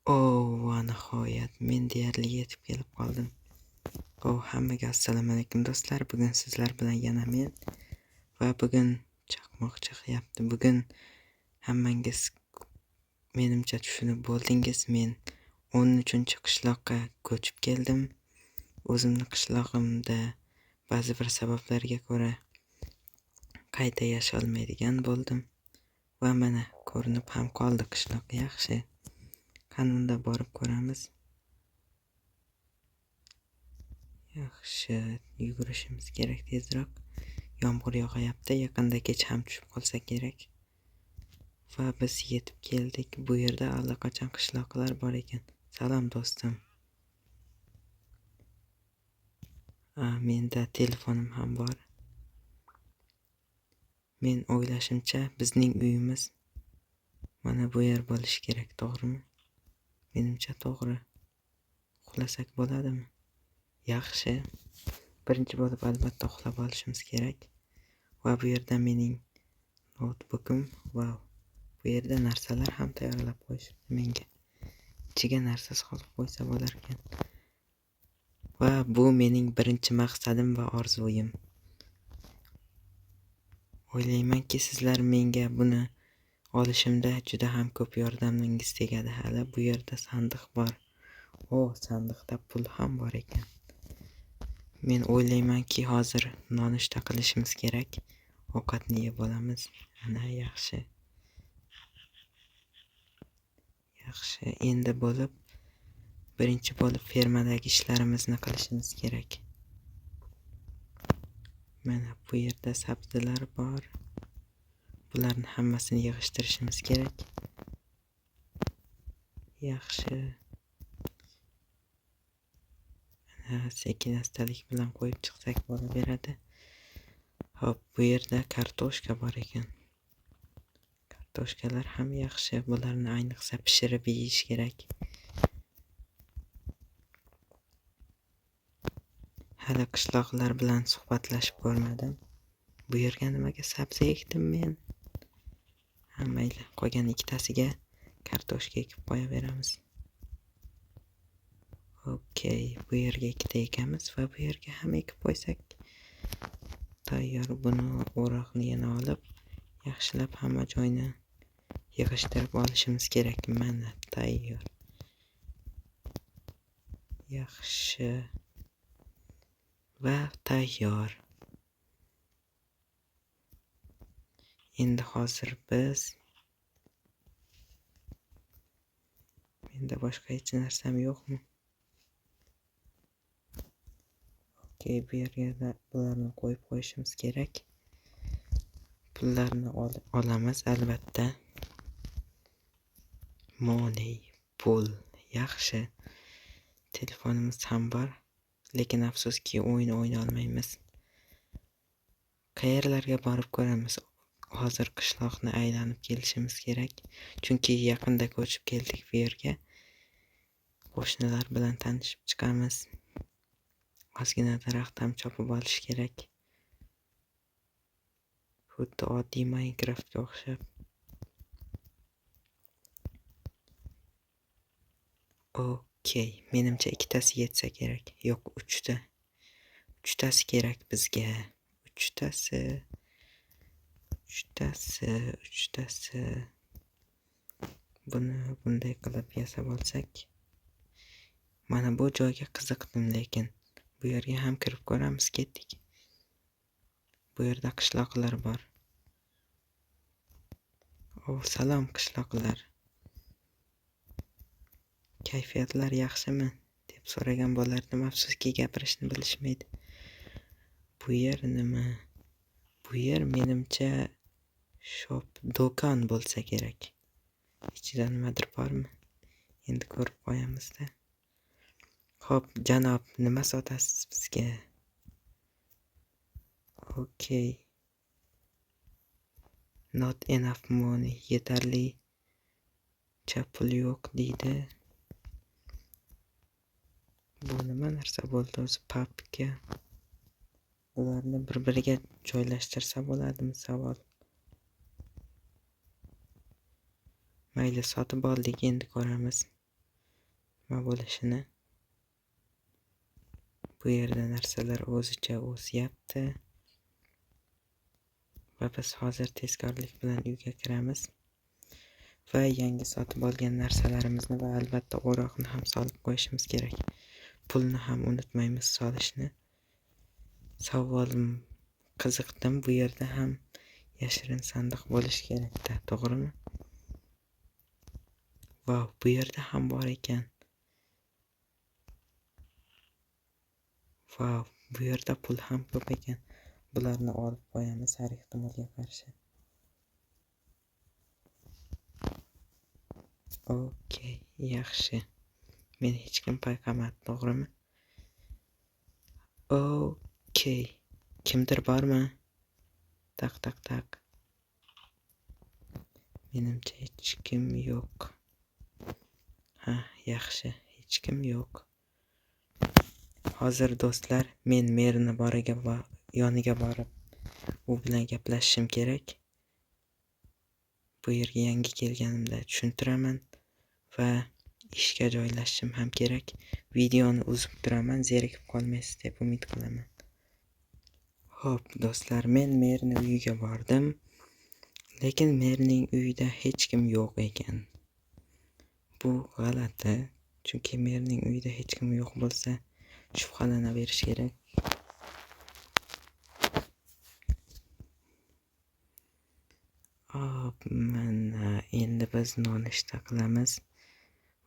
Va nihoyat men deyarli yetib kelib qoldim. Hammaga assalomu alaykum do'stlar. Bugun sizlar bilan yana men va bugun chaqmoq chaqyapti. Bugun hammangiz menimcha tushunib bo'ldingiz. Men 13-qishloqqa ko'chib keldim. O'zimni qishlog'imda ba'zi bir sabablarga ko'ra qayta yasholmaydigan bo'ldim va mana ko'rinib ham qoldi qishloq yaxshi. Qanunda borib ko'ramiz. Yaxshi, yugurishimiz kerak tezroq. Yomg'ir yog'ayapti, yaqinda kech ham tushib qolsa kerak. Va biz yetib keldik. Bu yerda allaqachon qishloqlar bor ekan. Salom do'stim. Menda telefonim ham bor. Men o'ylashimcha bizning uyimiz mana bu yer bo'lishi kerak, to'g'rimi? Menimcha to'g'ri. Uxlasak bo'ladimi? Yaxshi. Birinchi bo'lib albatta uxlab olishimiz kerak. Va bu yerda mening notebookim. Bu yerda narsalar ham tayyorlab qo'yishibdi menga. Ichiga narsa solib qo'ysa bo'lar ekan. Va bu mening birinchi maqsadim va orzuyim. O'ylaymanki sizlar menga buni olishimda juda ham ko'p yordamingiz tegadi. Hali bu yerda sandiq bor. Sandiqda pul ham bor ekan. Men o'ylaymanki hozir nonushta qilishimiz kerak. Ovqatni yeb olamiz. Ana yaxshi. Endi birinchi bo'lib fermadagi ishlarimizni qilishimiz kerak. Mana bu yerda sabzilar bor. Bularni hammasini yig'ishtirishimiz kerak. Yaxshi. Mana sekin-astalik bilan qo'yib chiqsak bo'laveradi. Bu yerda kartoshka bor ekan. Kartoshkalar ham yaxshi. Bularni ayniqsa pishirib yeyish kerak. Hali qishloqlar bilan suhbatlashib ko'rmadim. Bu yerga nimaga sabzi ekdim men? Mayli, qolgan ikkitasiga kartoshka ekib qo'yaveramiz. Bu yerga ikkita ekamiz va bu yerga ham ekib qo'ysak tayyor. Buni o'roqni yana olib, yaxshilab hamma joyni yig'ishtirib olishimiz kerak. Mana tayyor. Yaxshi. Va tayyor. Endi hozir menda boshqa hech narsam yo'qmi? Bu yerga bularni qo'yib qo'yishimiz kerak. Pullarni olamiz albatta. Money, pul. Yaxshi. Telefonimiz ham bor. Lekin afsuski o'yin o'ynay olmaymiz. Qayerlarga borib ko'ramiz? Hozir qishloqni aylanib kelishimiz kerak. Chunki yaqinda ko'chib keldik bu yerga. Qo'shnilar bilan tanishib chiqamiz. Ozgina daraxt ham chopib olish kerak. Xuddi oddiy Minecraftga o'xshab. Menimcha ikkitasi yetsa kerak. Yo'q, 3ta. 3tasi kerak bizga. 3tasi. Buni bunday qilib yasab olsak. Mana bu joyga qiziqdim, lekin bu yerga ham kirib ko'ramiz, ketdik. Bu yerda qishloqlar bor. Salom qishloqlar. Kayfiyatlar yaxshimi? deb so'ragan bo'lardim. Afsuski gapirishni bilishmaydi. Bu yer nima? Bu yer menimcha do'kon bo'lsa kerak. Ichida nimadir bormi? Endi ko'rib qo'yamiz-da. Janob, nima sotasiz bizga? Not enough money. Yetarlicha pul yo'q deydi. Bu nima narsa bo'ldi o'zi? Papka. Ularni bir-biriga joylashtirsa bo'ladimi? Savol. Mayli, sotib oldik, endi ko'ramiz. nima bo'lishini. Bu yerda narsalar o'zicha o'syapti. Va biz hozir tezkorlik bilan uyga kiramiz. Va yangi sotib olgan narsalarimizni va albatta o'roqni ham solib qo'yishimiz kerak. Pulni ham unutmaymiz solishni. Savolim qiziqdim. Bu yerda ham yashirin sandiq bo'lishi kerak-da, to'g'rimi? Vav, bu yerda ham bor ekan. Vav, bu yerda pul ham ko'p ekan. Bularni olib qo'yamiz har ehtimolga qarshi. Okey, yaxshi. Meni hech kim payqamadi, to'g'rimi? Okey. Kimdir bormi? Taq. Menimcha hech kim yo'q. Ha, yaxshi. Hech kim yo'q. Hozir do'stlar, men merni yoniga borib, u bilan gaplashishim kerak. Bu yerga yangi kelganimda tushuntiraman va ishga joylashishim ham kerak. Videoni uzib turaman, zerikib qolmaysiz deb umid qilaman. Xo'p, do'stlar, men merning uyiga bordim, lekin merning uyida hech kim yo'q ekan. Bu g'alati, chunki merning uyida hech kim yo'q bo'lsa, shubhalanaverish kerak. Mana endi biz nonushta qilamiz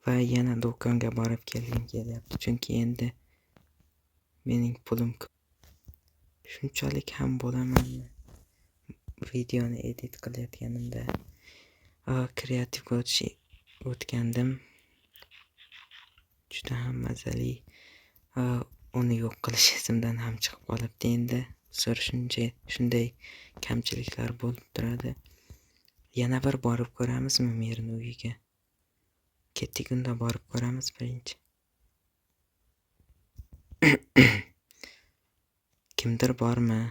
va yana do'konga borib kelgim kelyapti, chunki endi mening pulim ko'p. Shunchalik ham bo'lamanmi? Videoni edit qilayotganimda kreativga o'tgandim. Juda ham mazali. Uni yo'q qilish esimdan ham chiqib qolibdi endi. Shunday kamchiliklar bo'lib turadi. Yana bir borib ko'ramizmi merning uyiga? Ketdik, unda borib ko'ramiz birinchi. Kimdir bormi?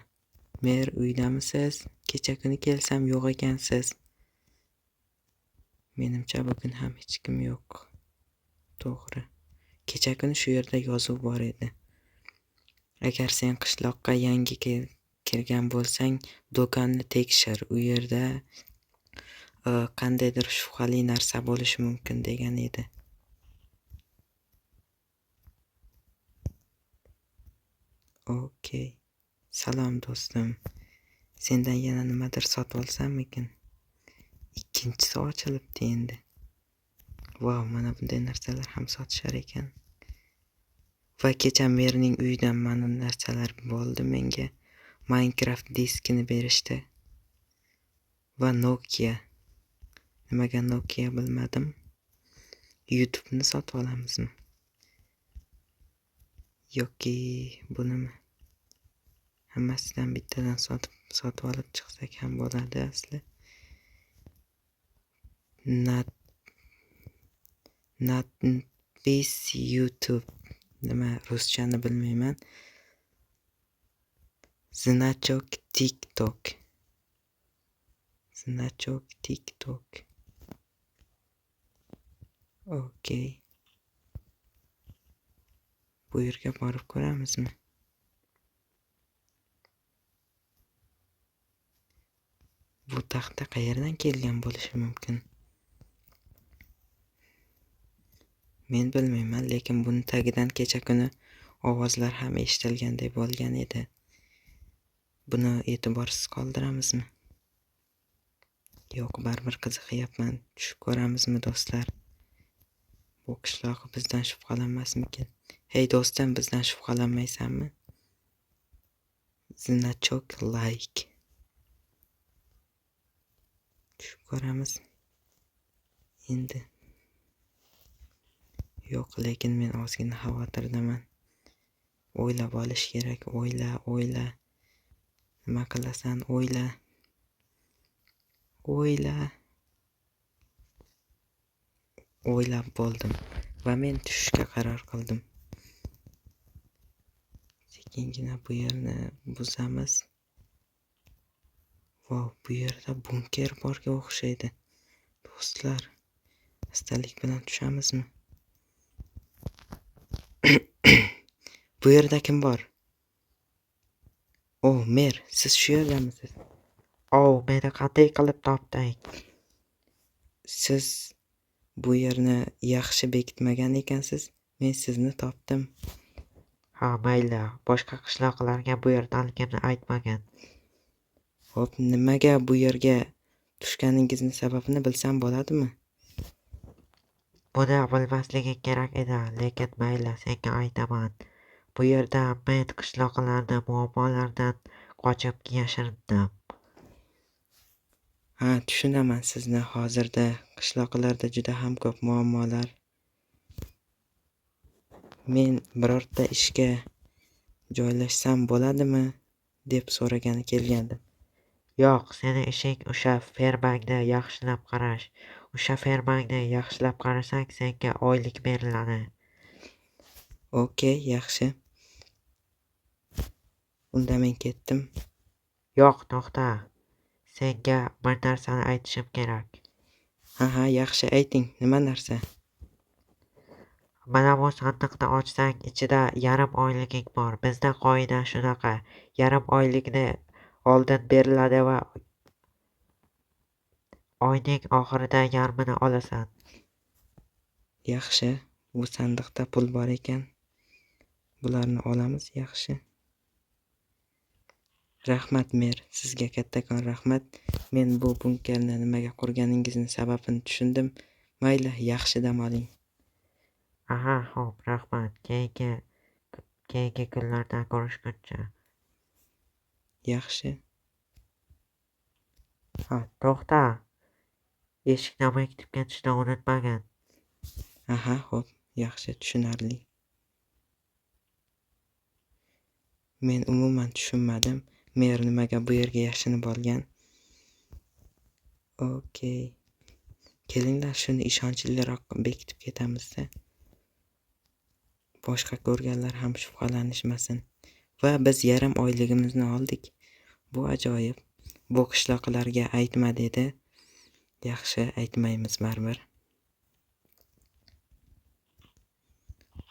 Mer, uydamisiz? Kecha kuni kelsam yo'q ekansiz. Menimcha bugun ham hech kim yo'q. To'g'ri. Kecha kuni shu yerda yozuv bor edi. Agar sen qishloqqa yangi kirgan bo'lsang, do'konni tekshir. U yerda qandaydir shubhali narsa bo'lishi mumkin degan edi. Okey. Salom do'stim. Sendan yana nimadir sotib olsammikin? Ikkinchisi ochilibdi endi. Vav, mana bunday narsalar ham sotishar ekan. Va kecha merning uyidan mana narsalar bo'ldi menga. Minecraft diskini berishdi. Va Nokia. Nimaga Nokia bilmadim. YouTube'ni sotib olamizmi? Yoki bunimi? Hammasidan bittadan sotib olib chiqsak ham bo'ladi asli. Natbis YouTube. Nima ruschani bilmayman. Значок TikTok. Okey. Bu yerga borib ko'ramizmi? Bu taxta qayerdan kelgan bo'lishi mumkin? Men bilmayman, lekin buni tagidan kecha kuni ovozlar ham eshitilganday bo'lgan edi. Buni e'tiborsiz qoldiramizmi? Yo'q, baribir qiziqyapman. Tushib ko'ramizmi do'stlar? Bu qishloq bizdan shubhalanmasmikin? Hey do'stim, bizdan shubhalanmaysanmi? Значок like. Tushib ko'ramiz. Endi. Yo'q, lekin men ozgina xavotirdaman. O'ylab olish kerak. O'yla. Nima qilasan? O'yla. O'ylab bo'ldim va men tushishga qaror qildim. Sekingina bu yerni buzamiz. Vav, bu yerda bunker borga o'xshaydi. Do'stlar, astalik bilan tushamizmi? Bu yerda kim bor? Oh, mer, siz shu yerdamisiz? Meni qanday qilib topding? Siz bu yerni yaxshi bekitmagan ekansiz. Men sizni topdim. Ha, mayli. Boshqa qishloqlarga bu yerdaligimni aytmagan. Xo'p, nimaga bu yerga tushganingizni sababini bilsam bo'ladimi? Buni bilmasliging kerak edi, lekin mayli, senga aytaman. Bu yerda men qishloqlarni muammolaridan qochib yashirindim. Ha, tushunaman sizni. Hozirda qishloqlarda juda ham ko'p muammolar. Men birorta ishga joylashsam bo'ladimi deb so'ragani kelgandim. Yo'q, seni ishing o'sha fermangni yaxshilab qarash. O'sha fermangni yaxshilab qarasang, senga oylik beriladi. Okey, yaxshi. Unda men ketdim. Yo'q, to'xta. Senga bir narsani aytishim kerak. Ha, yaxshi, ayting. Nima narsa? Mana bu sandiqni ochsang, ichida yarim oyliging bor. Bizda qoida shunaqa. Yarim oylikni oldin beriladi va oyning oxirida yarmini olasan. Yaxshi. Bu sandiqda pul bor ekan. Bularni olamiz, yaxshi. Rahmat, mer. Sizga kattakon rahmat. Men bu bunkerni nimaga qurganingizni sababini tushundim. Mayli, yaxshi dam oling. Aha, xo'p, rahmat. Keyingi kunlarda ko'rishguncha. Yaxshi. Ha, to'xta. Eshikdan bekitib ketishni unutmagin. Aha, xo'p, yaxshi, tushunarli. Men umuman tushunmadim. Mer nimaga bu yerga yashinib olgan? Okey. Kelinglar, shuni ishonchliroq bekitib ketamiz-da. Boshqa ko'rganlar ham shubhalanishmasin. Va biz yarim oyligimizni oldik. Bu ajoyib. Bu qishloqlarga aytma dedi. Yaxshi, aytmaymiz baribir.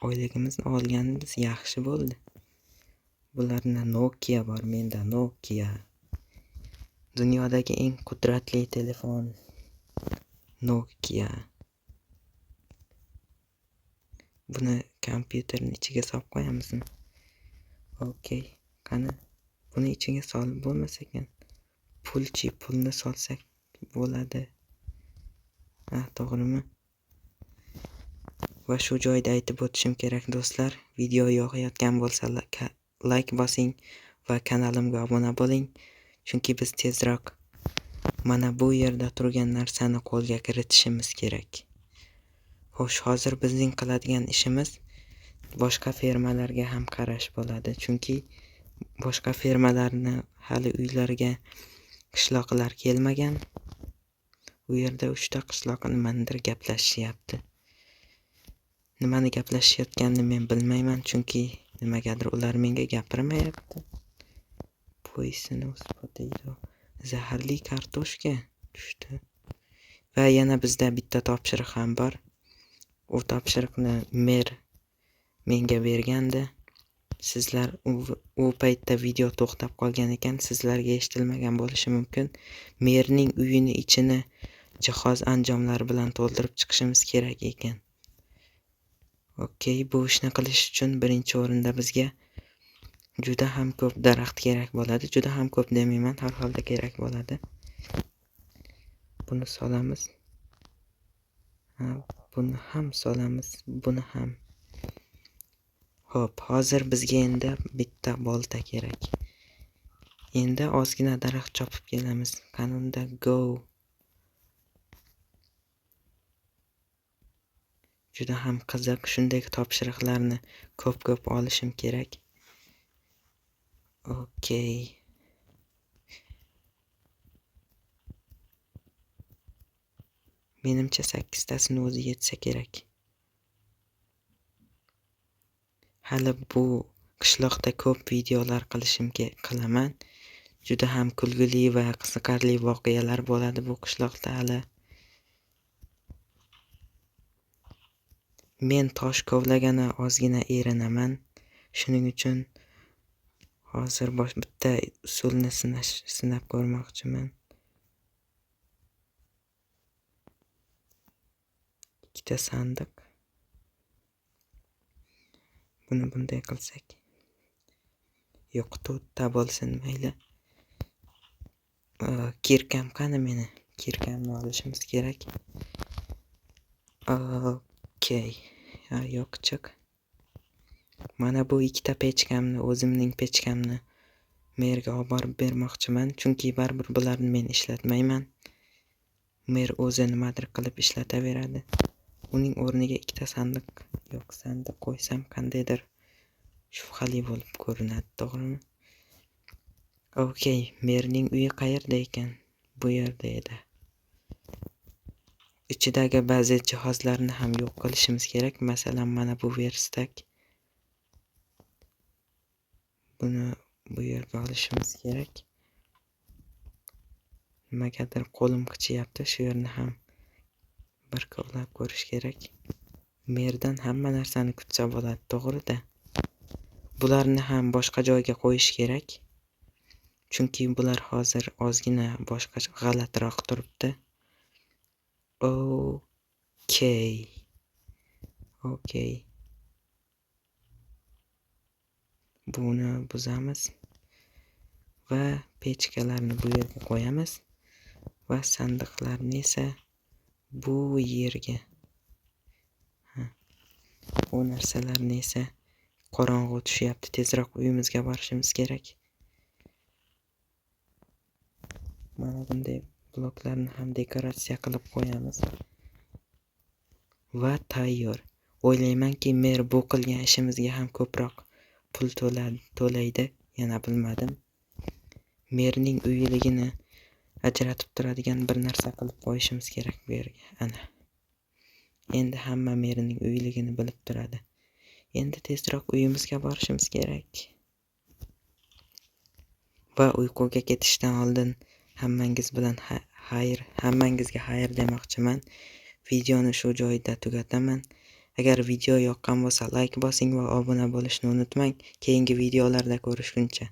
Oyligimizni olganimiz yaxshi bo'ldi. Bularni Nokia bor, menda Nokia. Dunyodagi eng qudratli telefon. Nokia. Buni kompyuterning ichiga solib qo'yamizmi? Okey. Qani, buni ichiga solib bo'lmas ekan. Pulni solsak bo'ladi. Ha, to'g'rimi? Va shu joyda aytib o'tishim kerak do'stlar. Video yoqayotgan bo'lsa like bosing va kanalimga obuna bo'ling. Chunki biz tezroq mana bu yerda turgan narsani qo'lga kiritishimiz kerak. Xo'sh, hozir bizning qiladigan ishimiz boshqa fermalarga ham qarash bo'ladi. Chunki boshqa fermalarni hali uylariga qishloqlar kelmagan. U yerda 3 ta qishloq nimanidir gaplashishyapti. Nimani gaplashayotganini men bilmayman, chunki nimagadir ular menga gapirmayapti. Poisonous potato. Zaharli kartoshka tushdi. Va yana bizda bitta topshiriq ham bor. U topshiriqni mer menga bergandi. Sizlar u paytda video to'xtab qolgan ekan, sizlarga eshitilmagan bo'lishi mumkin. Merning uyini ichini jihoz anjomlari bilan to'ldirib chiqishimiz kerak ekan. Okey, bu ishni qilish uchun birinchi o'rinda bizga juda ham ko'p daraxt kerak bo'ladi. Juda ham ko'p demayman, har holda kerak bo'ladi. Buni solamiz. Buni ham solamiz, buni ham. Xo'p, hozir bizga endi bitta bolta kerak. Endi ozgina daraxt chopib kelamiz. Qanunda go. Juda ham qiziq, shunday topshiriqlarni ko'p olishim kerak. Okey. Menimcha 8 tasini o'zi yetsa kerak. Hali bu qishloqda ko'p videolar qilaman. Juda ham kulgili va qiziqarli voqealar bo'ladi bu qishloqda hali. men tosh kovlagani ozgina erinaman. Shuning uchun hozir bitta usulni sinab ko'rmoqchiman. Ikkita sandiq. Buni bunday qilsak. Yo'q, to'rtta bo'lsin mayli. Kirkam qani meni? Kirkamni olishimiz kerak. Okey. Yo'q, chiq. Mana bu ikkita pechkamni, o'zimning pechkamni merga olib borib bermoqchiman, chunki baribir bularni men ishlatmayman. Mer o'zi nimadir qilib ishlataveradi. Uning o'rniga ikkita sandiq qo'ysam qandaydir shubhali bo'lib ko'rinadi, to'g'rimi? Okey, merning uyi qayerda ekan? Bu yerda edi. Ichidagi ba'zi jihozlarni ham yo'q qilishimiz kerak. Masalan, mana bu verstak. Buni bu yerga olishimiz kerak. Nimagadir qo'lim qichiyapti, shu yerni ham bir kovlab ko'rish kerak. Merdan hamma narsani kutsa bo'ladi, to'g'ri-da. Bularni ham boshqa joyga qo'yish kerak. Chunki bular hozir ozgina boshqa g'alatiroq turibdi. Okey. Buni buzamiz va pechkalarni bu yerga qo'yamiz va sandiqlarni esa bu yerga. Bu narsalarni esa qorong'u tushyapti. Tezroq uyimizga borishimiz kerak. Mana bunday bloklarni ham dekoratsiya qilib qo'yamiz. Va tayyor. O'ylaymanki, mer bu qilgan ishimizga ham ko'proq pul to'laydi. Yana bilmadim. Merning uyligini ajratib turadigan bir narsa qilib qo'yishimiz kerak bu yerga. Ana. Endi hamma merning uyligini bilib turadi. Endi tezroq uyimizga borishimiz kerak. Va uyquga ketishdan oldin hammangizga xayr demoqchiman. Videoni shu joyda tugataman. Agar video yoqqan bo'lsa, like bosing va obuna bo'lishni unutmang. Keyingi videolarda ko'rishguncha.